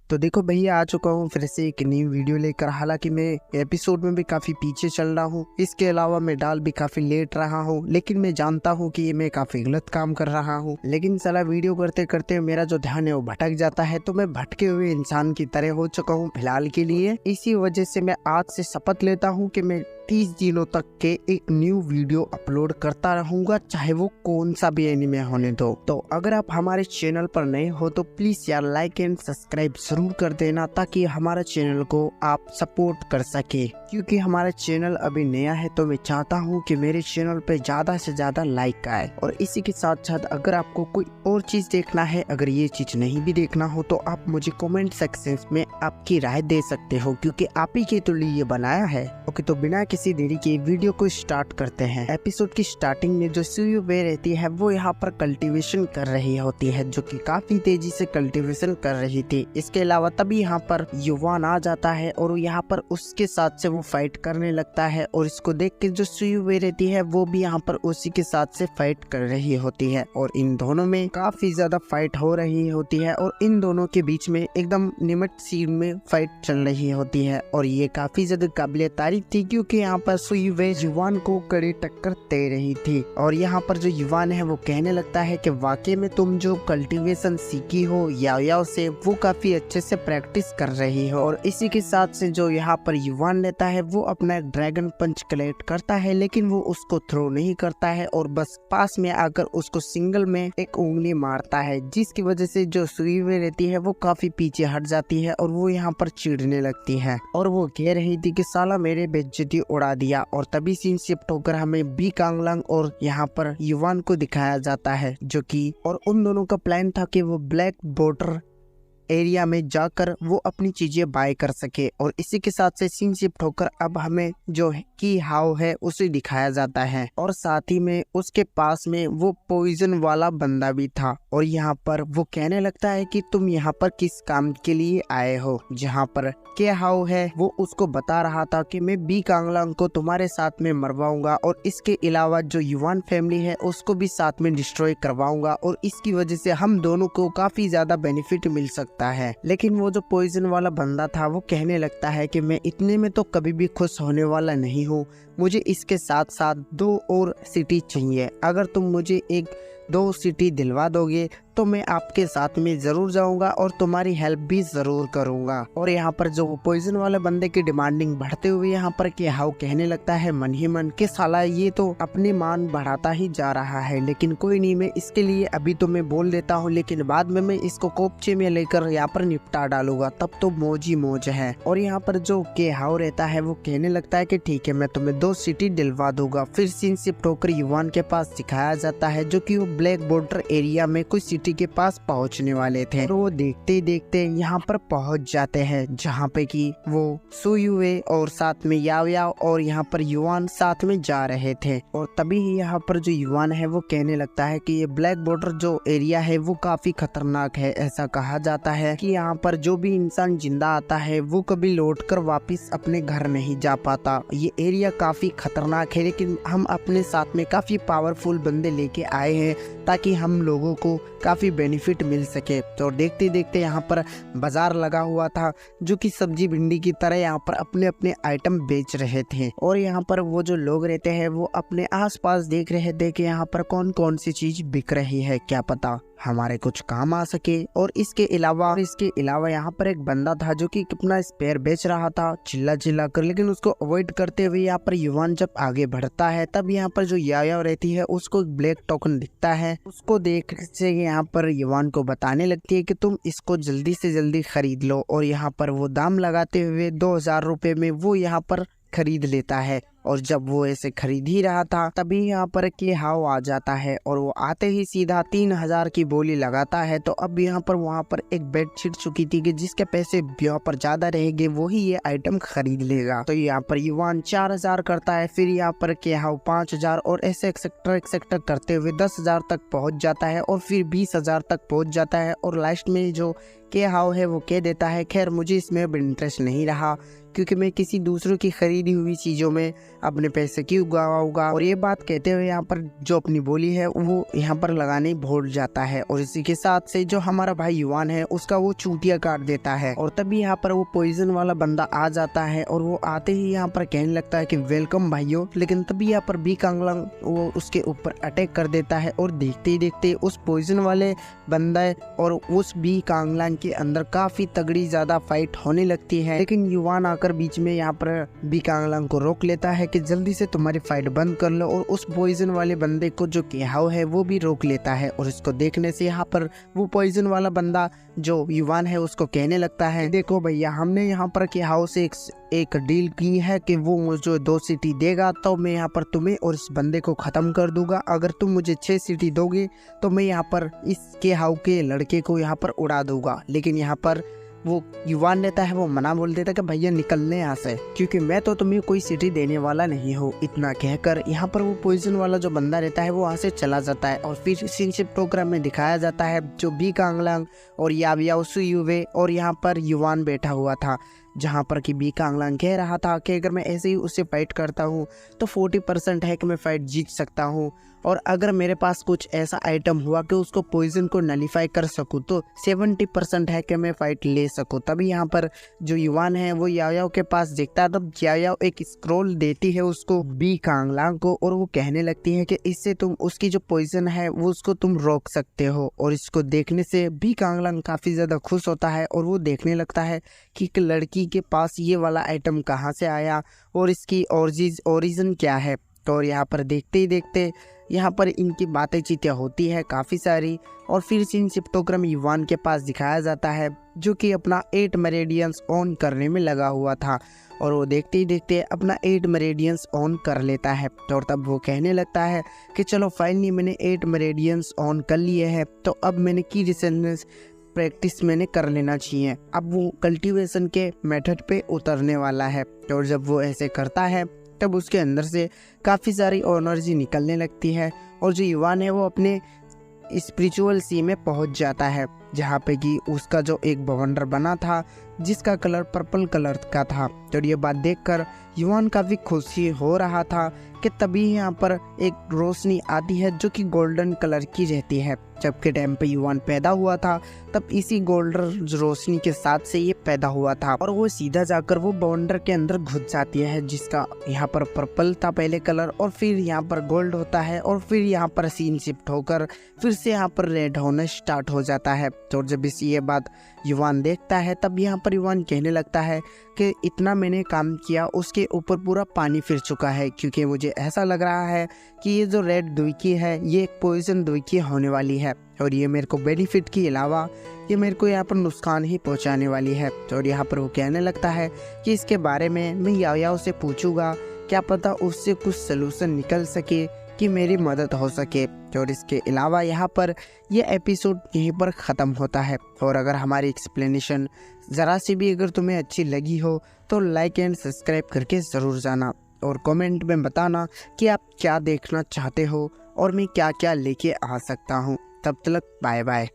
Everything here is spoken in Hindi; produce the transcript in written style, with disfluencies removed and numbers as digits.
तो देखो भैया, आ चुका हूँ फिर से एक नई वीडियो लेकर। हालांकि मैं एपिसोड में भी काफी पीछे चल रहा हूँ, इसके अलावा मैं डाल भी काफी लेट रहा हूँ, लेकिन मैं जानता हूँ कि मैं काफी गलत काम कर रहा हूँ। लेकिन साला वीडियो करते करते मेरा जो ध्यान है वो भटक जाता है, तो मैं भटके हुए इंसान की तरह हो चुका हूँ फिलहाल के लिए। इसी वजह से मैं आज से शपथ लेता हूँ कि मैं 30 दिनों तक के एक न्यू वीडियो अपलोड करता रहूंगा, चाहे वो कौन सा भी एनिमे होने दो। तो अगर आप हमारे चैनल पर नए हो तो प्लीज यार लाइक एंड सब्सक्राइब जरूर कर देना, ताकि हमारे चैनल को आप सपोर्ट कर सके। क्योंकि हमारा चैनल अभी नया है तो मैं चाहता हूँ कि मेरे चैनल पे ज्यादा से ज्यादा लाइक आए। और इसी के साथ साथ अगर आपको कोई और चीज देखना है, अगर ये चीज नहीं भी देखना हो, तो आप मुझे कमेंट सेक्शन में आपकी राय दे सकते हो, क्योंकि आप ही के तो लिए ये बनाया है। ओके, तो बिना किसी देरी के वीडियो को स्टार्ट करते हैं। एपिसोड की स्टार्टिंग में जो सुयुवे रहती है वो यहाँ पर कल्टीवेशन कर रही होती है, जो कि काफी तेजी से कल्टीवेशन कर रही थी। इसके अलावा तभी यहाँ पर युवान आ जाता है और यहाँ पर उसके साथ से वो फाइट करने लगता है। और इसको देख के जो सुयुवे रहती है वो भी यहाँ पर उसी के साथ से फाइट कर रही होती है, और इन दोनों में काफी ज्यादा फाइट हो रही होती है। और इन दोनों के बीच में एकदम निमट सीन में फाइट चल रही होती है, और ये काफी ज्यादा काबिले तारीफ थी, क्योंकि यहाँ पर सुयुवे युवान को कड़ी टक्कर दे रही थी। और यहाँ पर जो युवान है वो कहने लगता है कि वाकई में तुम जो कल्टीवेशन सीखी हो याओ से, वो काफी अच्छे से प्रैक्टिस कर रही हो। और इसी के साथ से जो यहाँ पर युवान लेता है वो अपना ड्रैगन पंच कलेक्ट करता है, लेकिन वो उसको थ्रो नहीं करता है और बस पास में आकर उसको सिंगल में एक उंगली मारता है, जिसकी वजह से जो सुयुवे रहती है वो काफी पीछे हट जाती है और वो यहाँ पर चिढ़ने लगती है। और वो कह रही थी कि साला मेरे बेइज्जती उड़ा दिया। और तभी सीन शिफ्ट होकर हमें बी कांगलंग और यहाँ पर युवान को दिखाया जाता है, जो कि और उन दोनों का प्लान था कि वो ब्लैक बॉर्डर एरिया में जाकर वो अपनी चीजें बाय कर सके। और इसी के साथ से सीन शिफ्ट होकर अब हमें जो की हाउ है उसे दिखाया जाता है, और साथ ही में उसके पास में वो पॉइजन वाला बंदा भी था। और यहाँ पर वो कहने लगता है कि तुम यहाँ पर किस काम के लिए आए हो। जहाँ पर के हाउ है वो उसको बता रहा था कि मैं बी कांगलांग को तुम्हारे साथ में मरवाऊंगा, और इसके अलावा जो युवान फैमिली है उसको भी साथ में डिस्ट्रॉय करवाऊंगा, और इसकी वजह से हम दोनों को काफी ज्यादा बेनिफिट मिल सकता है। लेकिन वो जो पॉइजन वाला बंदा था वो कहने लगता है कि मैं इतने में तो कभी भी खुश होने वाला नहीं हूँ, मुझे इसके साथ साथ 2 और सिटी चाहिए। अगर तुम मुझे 1-2 सिटी दिलवा दोगे तो मैं आपके साथ में जरूर जाऊंगा और तुम्हारी हेल्प भी जरूर करूंगा। और यहाँ पर जो पॉइजन वाले बंदे की डिमांडिंग बढ़ते हुए यहाँ पर के हाउ कहने लगता है मन ही मन कि साला ये तो अपने मान बढ़ाता ही जा रहा है, लेकिन कोई नहीं, मैं इसके लिए अभी तो मैं बोल देता हूँ, लेकिन बाद में मैं इसको कोपचे में लेकर यहाँ पर निपटा डालूंगा, तब तो मौज ही मौज है। और यहाँ पर जो के हाउ रहता है वो कहने लगता है कि ठीक है, मैं तुम्हें 2 सिटी दिलवा दूंगा। फिर सीन शिफ्ट होकर युवान के पास दिखाया जाता है, जो कि वो ब्लैक बॉर्डर एरिया में कुछ सिटी के पास पहुंचने वाले थे। और वो देखते ही देखते यहाँ पर पहुंच जाते हैं, जहाँ पे कि वो सुयुवे और साथ में याओ और यहाँ पर युवान साथ में जा रहे थे। और तभी यहाँ पर जो युवान है वो कहने लगता है कि ये ब्लैक बॉर्डर जो एरिया है वो काफी खतरनाक है। ऐसा कहा जाता है कि यहाँ पर जो भी इंसान जिंदा आता है वो कभी लौटकर वापस अपने घर नहीं जा पाता। ये एरिया काफी खतरनाक है, लेकिन हम अपने साथ में काफी पावरफुल बंदे लेके आए हैं ताकि हम लोगों को काफी बेनिफिट मिल सके। तो देखते देखते यहाँ पर बाजार लगा हुआ था, जो कि सब्जी भिंडी की तरह यहाँ पर अपने अपने आइटम बेच रहे थे। और यहाँ पर वो जो लोग रहते हैं वो अपने आसपास देख रहे थे कि यहाँ पर कौन कौन सी चीज बिक रही है, क्या पता हमारे कुछ काम आ सके। और इसके अलावा यहाँ पर एक बंदा था जो कि अपना स्पेयर बेच रहा था चिल्ला चिल्ला कर, लेकिन उसको अवॉइड करते हुए यहाँ पर युवान जब आगे बढ़ता है तब यहाँ पर जो याया रहती है उसको ब्लैक टोकन दिखता है। उसको देख से यहाँ पर युवान को बताने लगती है कि तुम इसको जल्दी से जल्दी खरीद लो। और यहाँ पर वो दाम लगाते हुए 2000 रुपए में वो यहाँ पर खरीद लेता है। और जब वो ऐसे खरीद ही रहा था तभी यहाँ पर के हाउ आ जाता है, और वो आते ही सीधा 3000 की बोली लगाता है। तो अब यहाँ पर वहाँ पर एक बेड छिड़ चुकी थी कि जिसके पैसे यहाँ पर ज्यादा रहेंगे वही ये आइटम खरीद लेगा। तो यहाँ पर युवान 4000 करता है, फिर यहाँ पर के हाउ 5000 और ऐसे एक्सेक्टर करते हुए 10,000 तक पहुँच जाता है, और फिर 20,000 तक पहुँच जाता है। और लास्ट में जो के हाव है वो कह देता है खैर मुझे इसमें अब इंटरेस्ट नहीं रहा, क्योंकि मैं किसी दूसरों की खरीदी हुई चीज़ों में अपने पैसे क्यों उगाऊंगा। और ये बात कहते हुए यहाँ पर जो अपनी बोली है वो यहाँ पर लगाने भूल जाता है। और इसी के साथ से जो हमारा भाई युवान है उसका वो चूतिया काट देता है। और तभी यहाँ पर वो पॉइजन वाला बंदा आ जाता है और वो आते ही यहाँ पर कहने लगता है कि वेलकम भाइयों। लेकिन तभी यहाँ पर बी कांगलांग वो उसके ऊपर अटैक कर देता है और देखते ही देखते उस पॉइजन वाले बंदा और उस बी कांगलांग के अंदर काफी तगड़ी ज्यादा फाइट होने लगती है। लेकिन युवान आकर बीच में यहाँ पर बी कांगलांग को रोक लेता है कि जल्दी से तुम्हारी फाइट बंद कर लो। और उस पॉइजन वाले बंदे को जो केहाव है वो भी रोक लेता है। और इसको देखने से यहाँ पर वो पॉइजन वाला बंदा जो युवान है उसको कहने लगता है देखो भैया हमने यहाँ पर केहाव से एक डील की है कि वो मुझे 2 सिटी देगा तो मैं यहाँ पर तुम्हें और इस बंदे को खत्म कर दूंगा। अगर तुम मुझे 6 सिटी दोगे तो मैं यहाँ पर इस केहाव के लड़के को यहाँ पर उड़ा दूंगा। लेकिन यहाँ पर वो युवान लेता है वो मना बोल देता है कि भैया निकलने यहाँ से, क्योंकि मैं तो तुम्हें कोई सिटी देने वाला नहीं हूँ। इतना कहकर यहाँ पर वो पॉइजन वाला जो बंदा रहता है वो वहाँ से चला जाता है। और फिर सिनशिप प्रोग्राम में दिखाया जाता है जो बी कांगलांग और याविया सुयुवे और यहाँ पर युवान बैठा हुआ था, जहाँ पर कि बी कांगलांग कह रहा था कि अगर मैं ऐसे ही उससे फाइट करता हूँ तो 40% है कि मैं फाइट जीत सकता हूँ, और अगर मेरे पास कुछ ऐसा आइटम हुआ कि उसको पॉइजन को नलीफाई कर सकूँ तो 70% है कि मैं फाइट ले सकूँ। तभी यहाँ पर जो युवान है वो याओयाओ के पास देखता है, तब याओयाओ एक स्क्रोल देती है उसको बी कांगलांग को और वो कहने लगती है कि इससे तुम उसकी जो पॉइजन है वो उसको तुम रोक सकते हो। और इसको देखने से बी कांगलांग काफ़ी ज़्यादा खुश होता है और वो देखने लगता है कि एक लड़की के पास ये वाला आइटम कहाँ से आया और इसकी ओरिजिन क्या है। तो और यहाँ पर देखते ही देखते यहाँ पर इनकी बातें चीतें होती है काफ़ी सारी। और फिर सिनशिप्टोग्राम युवान के पास दिखाया जाता है जो कि अपना 8 मेरिडियंस ऑन करने में लगा हुआ था, और वो देखते ही देखते अपना 8 मेरिडियंस ऑन कर लेता है। और तब वो कहने लगता है कि चलो फाइनली मैंने 8 मेरिडियंस ऑन कर लिए हैं, तो अब मैंने की रिसेंस प्रैक्टिस मैंने कर लेना चाहिए। अब वो कल्टीवेशन के मेथड पे उतरने वाला है। और जब वो ऐसे करता है तब उसके अंदर से काफ़ी सारी एनर्जी निकलने लगती है और जो युवान है वो अपने स्पिरिचुअल सी में पहुंच जाता है, जहाँ पे कि उसका जो एक बवंडर बना था जिसका कलर पर्पल कलर का था। तो ये बात देखकर युवान काफ़ी खुशी हो रहा था कि तभी यहाँ पर एक रोशनी आती है जो कि गोल्डन कलर की रहती है। जबकि टाइम पे युवान पैदा हुआ था तब इसी गोल्डन रोशनी के साथ से ये पैदा हुआ था, और वो सीधा जाकर वो बवंडर के अंदर घुस जाती है जिसका यहाँ पर पर्पल था पहले कलर, और फिर यहाँ पर गोल्ड होता है, और फिर यहाँ पर सीन शिफ्ट होकर फिर से यहाँ पर रेड होना स्टार्ट हो जाता है। तो जब इस ये बात युवान देखता है तब यहाँ पर युवान कहने लगता है कि इतना मैंने काम किया उसके ऊपर पूरा पानी फिर चुका है, क्योंकि मुझे ऐसा लग रहा है कि ये जो रेड दुईकी है ये एक पॉइजन दुईकी होने वाली है, और ये मेरे को बेनिफिट के अलावा ये मेरे को यहाँ पर नुकसान ही पहुँचाने वाली है। और यहाँ पर वो कहने लगता है कि इसके बारे में मैं याओयाओ से पूछूंगा, क्या पता उससे कुछ सलूशन निकल सके कि मेरी मदद हो सके। और इसके अलावा यहाँ पर ये एपिसोड यहीं पर ख़त्म होता है। और अगर हमारी एक्सप्लेनेशन ज़रा सी भी अगर तुम्हें अच्छी लगी हो तो लाइक एंड सब्सक्राइब करके ज़रूर जाना, और कमेंट में बताना कि आप क्या देखना चाहते हो और मैं क्या क्या लेके आ सकता हूँ। तब तक बाय बाय।